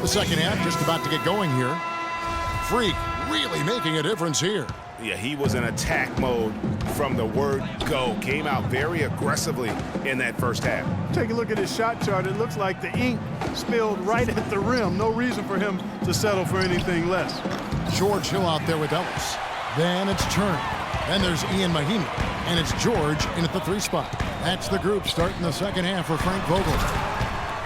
The second half just about to get going here. Freak really making a difference here. Yeah, he was in attack mode from the word go. Came out very aggressively in that first half. Take a look at his shot chart. It looks like the ink spilled right at the rim. No reason for him to settle for anything less. George Hill out there with Ellis. Then it's Turner. Then there's Ian Mahinmi. And it's George in at the 3 spot. That's the group starting the second half for Frank Vogel.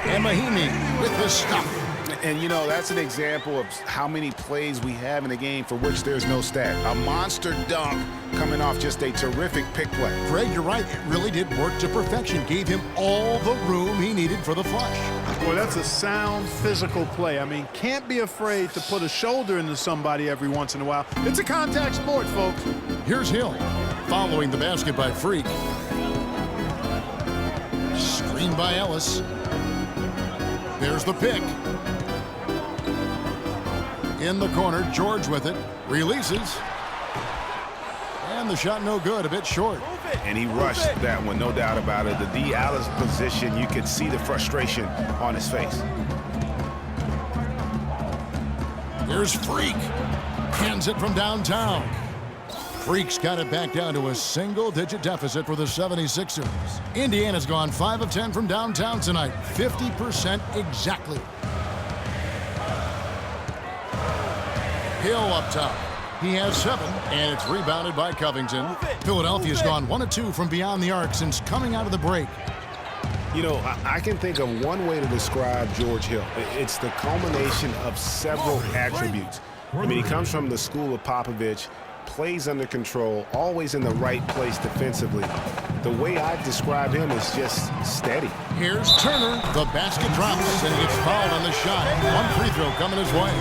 And Mahinmi with the stuff. And, you know, that's an example of how many plays we have in a game for which there's no stat. A monster dunk coming off just a terrific pick play. Greg, you're right. It really did work to perfection. Gave him all the room he needed for the flush. Boy, that's a sound physical play. I mean, can't be afraid to put a shoulder into somebody every once in a while. It's a contact sport, folks. Here's Hill following the basket by Freak. Screen by Ellis. There's the pick. In the corner, George with it. Releases. And the shot no good, a bit short. And he rushed that one, no doubt about it. The D. Alice position, you could see the frustration on his face. Here's Freak. Hands it from downtown. Freak's got it back down to a single-digit deficit for the 76ers. Indiana's gone 5 of 10 from downtown tonight. 50% exactly. Hill up top. He has 7, and it's rebounded by Covington. Philadelphia's gone 1 of 2 from beyond the arc since coming out of the break. You know, I can think of one way to describe George Hill. It's the culmination of several attributes. I mean, he comes from the school of Popovich, plays under control, always in the right place defensively. The way I describe him is just steady. Here's Turner. The basket drops, and he gets fouled on the shot. 1 free throw coming his way.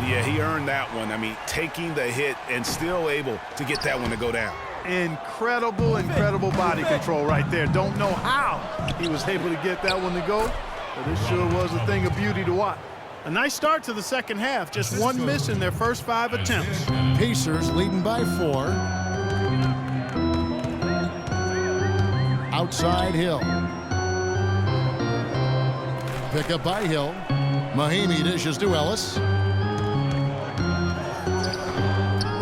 Yeah, he earned that one. I mean, taking the hit and still able to get that one to go down. Incredible body control right there. Don't know how he was able to get that one to go, but it sure was a thing of beauty to watch. A nice start to the second half. Just 1 miss in their first 5 attempts. Pacers leading by 4. Outside Hill. Pick up by Hill. Mahinmi dishes to Ellis.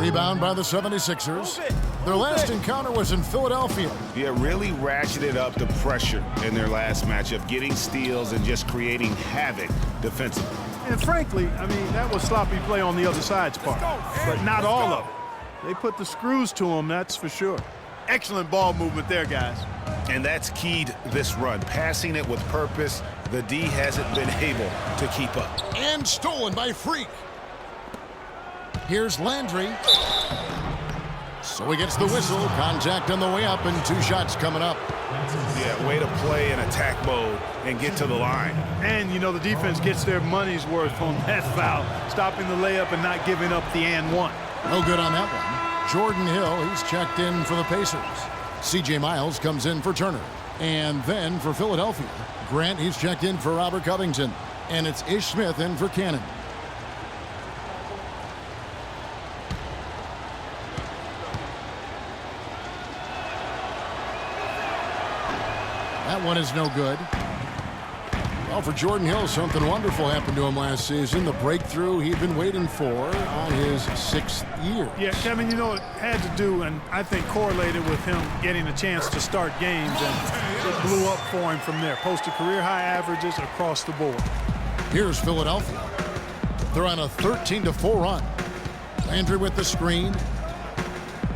Rebound by the 76ers. Their last encounter was in Philadelphia. Yeah, really ratcheted up the pressure in their last matchup, getting steals and just creating havoc defensively. And frankly, I mean, that was sloppy play on the other side's part, but not all of it. They put the screws to them, that's for sure. Excellent ball movement there, guys. And that's keyed this run, passing it with purpose. The D hasn't been able to keep up. And stolen by Freak. Here's Landry. So he gets the whistle. Contact on the way up and 2 shots coming up. Yeah, way to play in attack mode and get to the line. And, you know, the defense gets their money's worth on that foul, stopping the layup and not giving up the and one. No good on that one. Jordan Hill, he's checked in for the Pacers. C.J. Miles comes in for Turner. And then for Philadelphia, Grant, he's checked in for Robert Covington. And it's Ish Smith in for Cannon. That one is no good. Well, for Jordan Hill, something wonderful happened to him last season. The breakthrough he'd been waiting for on his 6th year. Yeah, Kevin, you know, it had to do, and I think correlated with him getting a chance to start games, and it blew up for him from there. Posted career-high averages across the board. Here's Philadelphia. They're on a 13-4 run. Landry with the screen.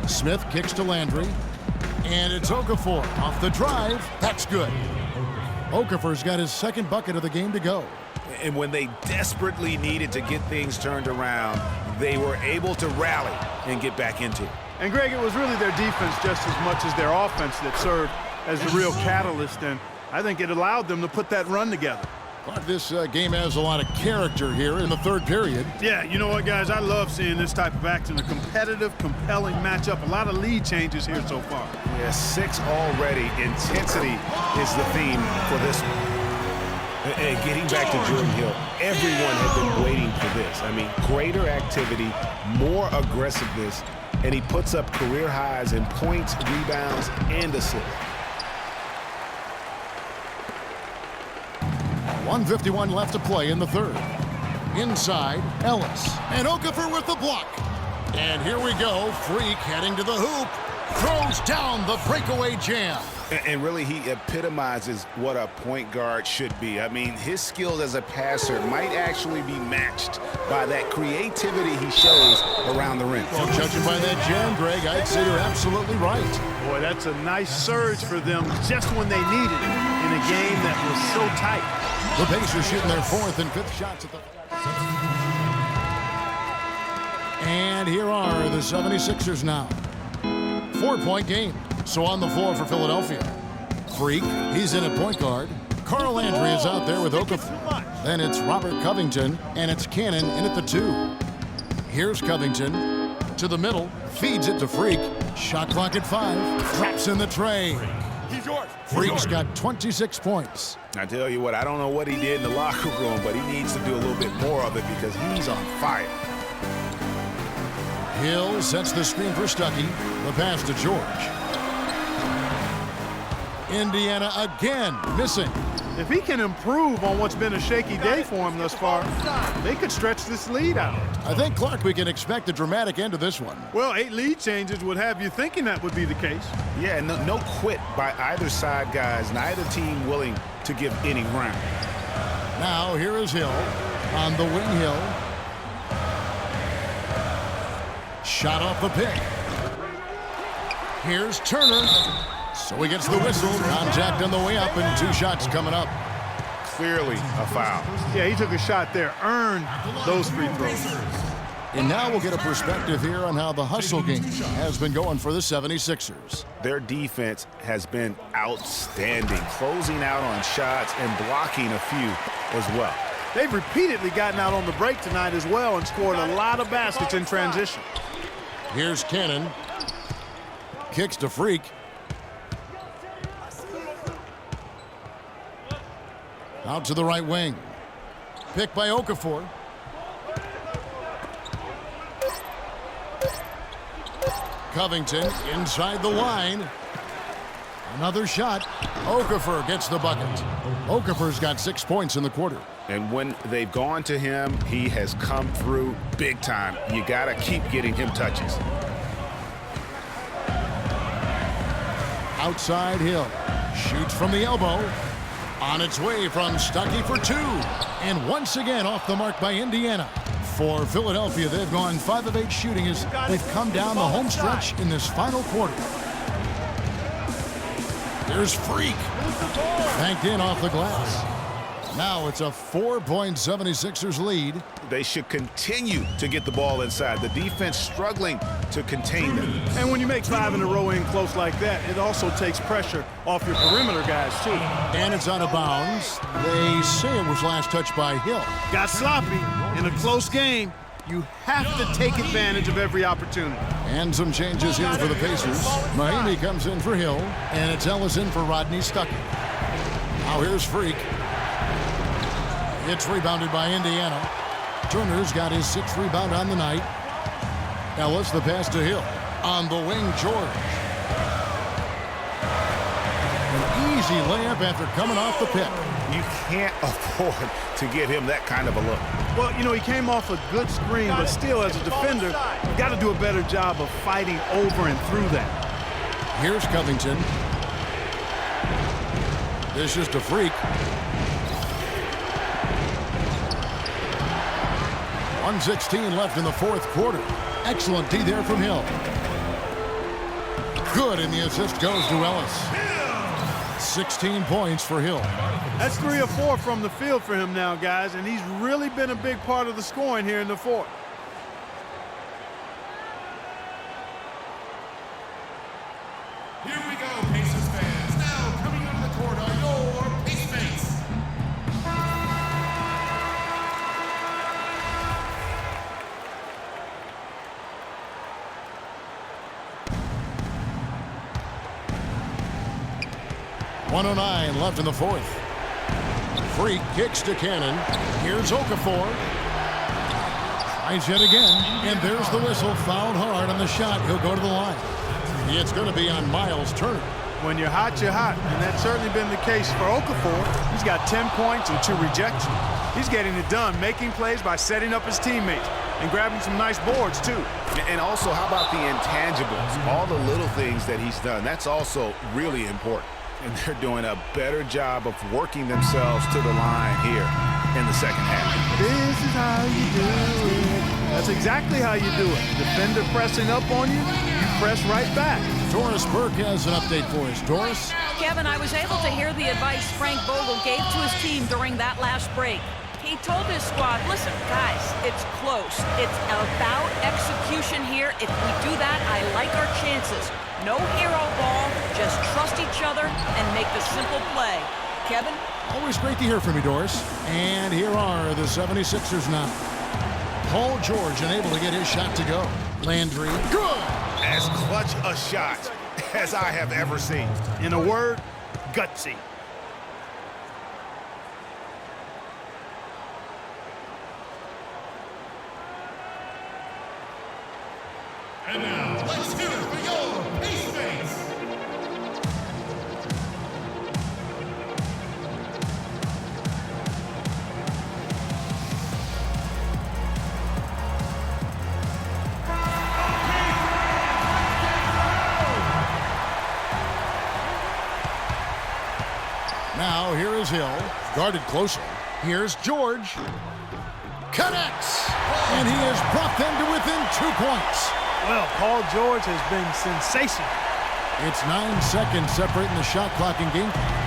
Smith kicks to Landry. And it's Okafor off the drive. That's good. Okafor's got his 2nd bucket of the game to go. And when they desperately needed to get things turned around, they were able to rally and get back into it. And, Greg, it was really their defense just as much as their offense that served as the real catalyst, and I think it allowed them to put that run together. But this game has a lot of character here in the 3rd period. Yeah, you know what, guys? I love seeing this type of action, a competitive, compelling matchup. A lot of lead changes here so far. Yeah, 6 already. Intensity is the theme for this one. And getting back to Jordan Hill, everyone had been waiting for this. I mean, greater activity, more aggressiveness, and he puts up career highs in points, rebounds, and assists. 1:51 left to play in the third. Inside, Ellis. And Okafor with the block. And here we go. Freak heading to the hoop. Throws down the breakaway jam. And really, he epitomizes what a point guard should be. I mean, his skills as a passer might actually be matched by that creativity he shows around the rim. Well, judging by that jam, Greg, I'd say you're absolutely right. Boy, that's a nice surge for them just when they needed it in a game that was so tight. The Pacers shooting their 4th and 5th shots at the... And here are the 76ers now. 4-point game. So on the floor for Philadelphia. Freak, he's in at point guard. Carl Landry is out there with Okafor. Then it's Robert Covington, and it's Cannon in at the 2. Here's Covington to the middle, feeds it to Freak. Shot clock at 5, traps in the tray. Freak's got 26 points. I tell you what, I don't know what he did in the locker room, but he needs to do a little bit more of it because he's on fire. Hill sets the screen for Stuckey. The pass to George. Indiana again missing. If he can improve on what's been a shaky day for him thus far, they could stretch this lead out. I think, Clark, we can expect a dramatic end to this one. Well, 8 lead changes would have you thinking that would be the case. Yeah, no quit by either side, guys. Neither team willing to give any ground. Now here is Hill on the wing. Hill. Shot off the pick. Here's Turner. So he gets the whistle. Contact on the way up and 2 shots coming up. Clearly a foul. Yeah, he took a shot there, earned those free throws. And now we'll get a perspective here on how the hustle game has been going for the 76ers. Their defense has been outstanding, closing out on shots and blocking a few as well. They've repeatedly gotten out on the break tonight as well and scored a lot of baskets in transition. Here's Cannon. Kicks to Freak. Out to the right wing. Picked by Okafor. Covington inside the line. Another shot. Okafor gets the bucket. Okafor's got 6 points in the quarter. And when they've gone to him, he has come through big time. You got to keep getting him touches. Outside Hill. Shoots from the elbow. On its way from Stuckey for 2. And once again off the mark by Indiana. For Philadelphia, they've gone 5 of 8 shooting as they've come down the home stretch in this final quarter. Here's Freak. Banked in off the glass. Now it's a 4-point 76ers lead. They should continue to get the ball inside. The defense struggling to contain them. And when you make 5 in a row in close like that, it also takes pressure off your perimeter guys, too. And it's out of bounds. They say it was last touched by Hill. Got sloppy in a close game. You have to take advantage of every opportunity. And some changes here for the Pacers. Mahinmi comes in for Hill, and it's Ellis in for Rodney Stuckey. Now here's Freak. It's rebounded by Indiana. Turner's got his 6th rebound on the night. Ellis, the pass to Hill. On the wing, George. An easy layup after coming off the pick. You can't afford to give him that kind of a look. Well, you know, he came off a good screen, but still, as a defender, you got to do a better job of fighting over and through that. Here's Covington. This is to Freak. 1:16 left in the 4th quarter. Excellent D there from Hill. Good, and the assist goes to Ellis. 16 points for Hill. That's 3 or 4 from the field for him now, guys, and he's really been a big part of the scoring here in the 4th. Here we go, Pacers fans. Now coming onto the court are your Pace mates. .109 left in the 4th. Freak kicks to Cannon. Here's Okafor. Tries yet again, and there's the whistle. Fouled hard on the shot. He'll go to the line. It's going to be on Miles Turner. When you're hot, you're hot. And that's certainly been the case for Okafor. He's got 10 points and 2 rejections. He's getting it done, making plays by setting up his teammates and grabbing some nice boards, too. And also, how about the intangibles? All the little things that he's done. That's also really important. And they're doing a better job of working themselves to the line here in the second half. This is how you do it. That's exactly how you do it. Defender pressing up on you, you press right back. Doris Burke has an update for us. Doris? Kevin, I was able to hear the advice Frank Vogel gave to his team during that last break. He told his squad, listen, guys, it's close. It's about execution here. If we do that, I like our chances. No hero ball, just trust each other and make the simple play. Kevin? Always great to hear from you, Doris. And here are the 76ers now. Paul George unable to get his shot to go. Landry, good! As clutch a shot as I have ever seen. In a word, gutsy. And now, let's hear it for your Pace Mates. Now here is Hill, guarded closely. Here's George. Connects! And he has brought them to within 2 points. Well, Paul George has been sensational. It's 9 seconds separating the shot clock and game clock.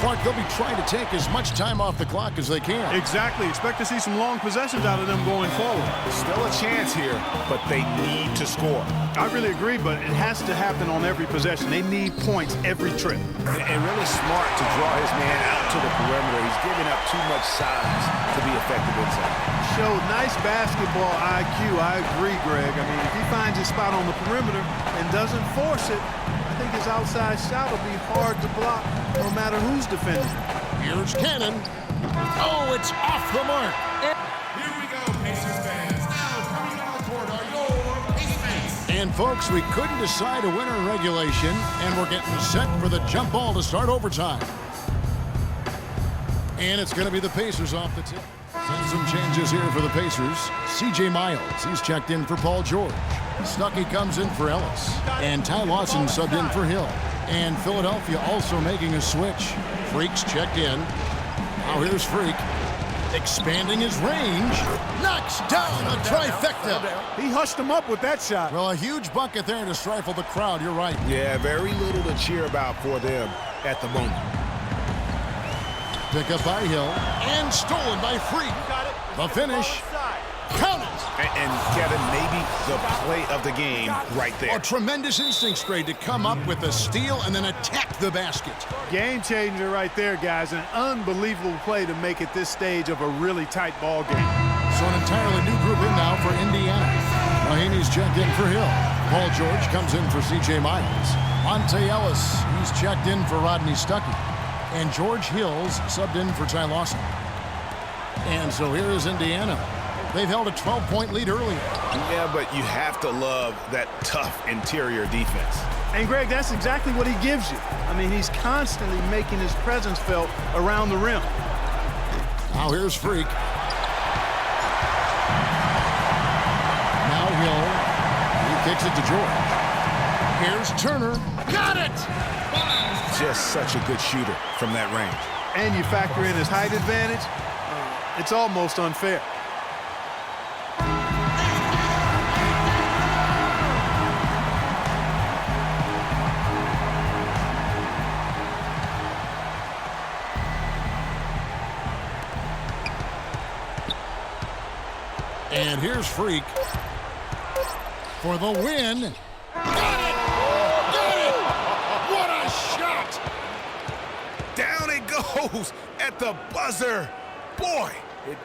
Clark, they'll be trying to take as much time off the clock as they can. Exactly. Expect to see some long possessions out of them going forward. Still a chance here, but they need to score. I really agree, but it has to happen on every possession. They need points every trip. And really smart to draw his man out to the perimeter. He's giving up too much size to be effective inside. Showed nice basketball IQ. I agree, Greg. I mean, if he finds his spot on the perimeter and doesn't force it, I think his outside shot will be hard to block no matter who's defending. Here's Cannon. Oh, it's off the mark. Here we go, Pacers fans. Now coming on the court are your Pace Mates. And folks, we couldn't decide a winner in regulation, and we're getting set for the jump ball to start overtime. And it's going to be the Pacers off the tip. Some changes here for the Pacers. C.J. Miles, he's checked in for Paul George. Stuckey comes in for Ellis. And Ty Lawson subbed in for Hill. And Philadelphia also making a switch. Freak's checked in. Now here's Freak. Expanding his range. Knocks down a trifecta. He hushed him up with that shot. Well, a huge bucket there to stifle the crowd. You're right. Yeah, very little to cheer about for them at the moment. Pick up by Hill. And stolen by Freak. The finish. Count it. And Kevin, maybe the play of the game right there. A tremendous instincts grade to come up with a steal and then attack the basket. Game changer right there, guys. An unbelievable play to make it this stage of a really tight ball game. So an entirely new group in now for Indiana. Mahaney's checked in for Hill. Paul George comes in for C.J. Miles. Monte Ellis, he's checked in for Rodney Stuckey. And George Hills subbed in for Ty Lawson. And so here is Indiana. They've held a 12-point lead earlier. Yeah, but you have to love that tough interior defense. And, Greg, that's exactly what he gives you. I mean, he's constantly making his presence felt around the rim. Now here's Freak. Now Hill. He kicks it to George. Here's Turner. Got it! Just such a good shooter from that range. And you factor in his height advantage, it's almost unfair. And here's Freak for the win. Got it! Got it! What a shot! Down it goes at the buzzer. Boy, it